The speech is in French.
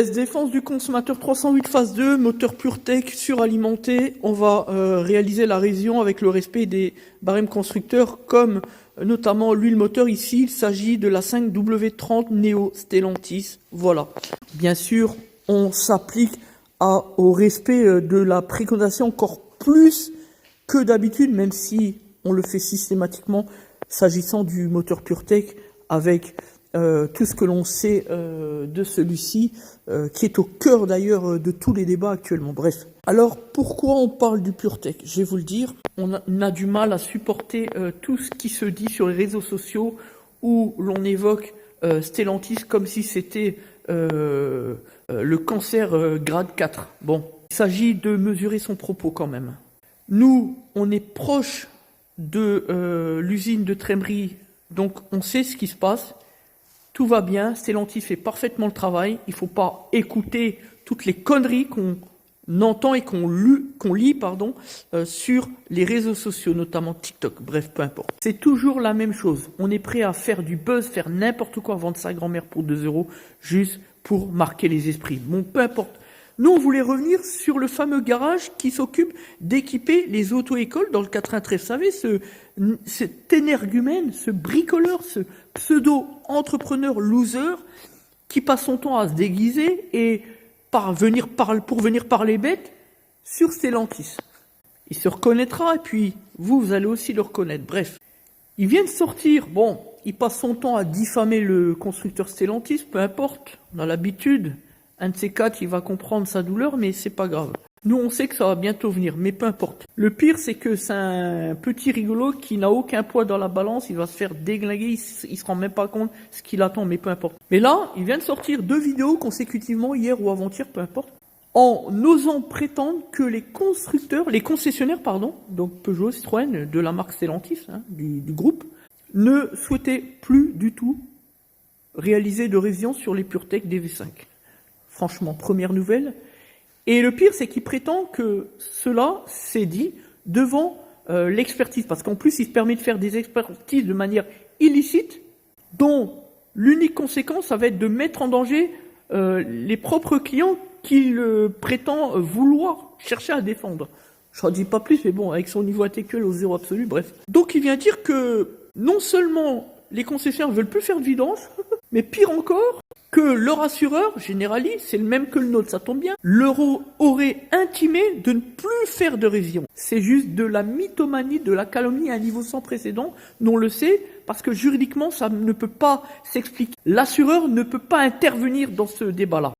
Défense du consommateur 308 phase 2, moteur PureTech suralimenté. On va réaliser la révision avec le respect des barèmes constructeurs, comme notamment l'huile moteur. Ici, il s'agit de la 5W30 Neo Stellantis. Voilà. Bien sûr, on s'applique au respect de la préconisation encore plus que d'habitude, même si on le fait systématiquement s'agissant du moteur PureTech avec tout ce que l'on sait de celui-ci, qui est au cœur d'ailleurs de tous les débats actuellement. Bref. Alors, pourquoi on parle du PureTech? Je vais vous le dire. On a du mal à supporter tout ce qui se dit sur les réseaux sociaux où l'on évoque Stellantis comme si c'était le cancer grade 4. Bon, il s'agit de mesurer son propos quand même. Nous, on est proche de l'usine de Trémery, donc on sait ce qui se passe. Tout va bien, Stellantis fait parfaitement le travail. Il ne faut pas écouter toutes les conneries qu'on entend et qu'on lit sur les réseaux sociaux, notamment TikTok. Bref, peu importe. C'est toujours la même chose. On est prêt à faire du buzz, faire n'importe quoi, vendre sa grand-mère pour 2 €, juste pour marquer les esprits. Bon, peu importe. Nous, on voulait revenir sur le fameux garage qui s'occupe d'équiper les auto-écoles dans le 93. Vous savez, cet énergumène, ce bricoleur, ce pseudo-entrepreneur loser qui passe son temps à se déguiser et pour venir parler bête sur Stellantis. Il se reconnaîtra et puis vous allez aussi le reconnaître. Bref, il vient de sortir. Bon, il passe son temps à diffamer le constructeur Stellantis, peu importe, on a l'habitude. Un de ces quatre, il va comprendre sa douleur, mais c'est pas grave. Nous, on sait que ça va bientôt venir, mais peu importe. Le pire, c'est que c'est un petit rigolo qui n'a aucun poids dans la balance. Il va se faire déglinguer, il se rend même pas compte ce qu'il attend, mais peu importe. Mais là, il vient de sortir 2 vidéos consécutivement, hier ou avant-hier, peu importe, en osant prétendre que les concessionnaires, donc Peugeot, Citroën, de la marque Stellantis, du groupe, ne souhaitaient plus du tout réaliser de révision sur les PureTech DV5. Franchement, première nouvelle. Et le pire, c'est qu'il prétend que cela s'est dit devant l'expertise. Parce qu'en plus, il se permet de faire des expertises de manière illicite, dont l'unique conséquence, ça va être de mettre en danger les propres clients qu'il prétend vouloir chercher à défendre. Je n'en dis pas plus, mais bon, avec son niveau intellectuel au zéro absolu, bref. Donc, il vient dire que non seulement les concessionnaires ne veulent plus faire de vidange, mais pire encore, que leur assureur, Generali, c'est le même que le nôtre, ça tombe bien, leur aurait intimé de ne plus faire de révision. C'est juste de la mythomanie, de la calomnie à un niveau sans précédent. Nous, on le sait, parce que juridiquement, ça ne peut pas s'expliquer. L'assureur ne peut pas intervenir dans ce débat-là.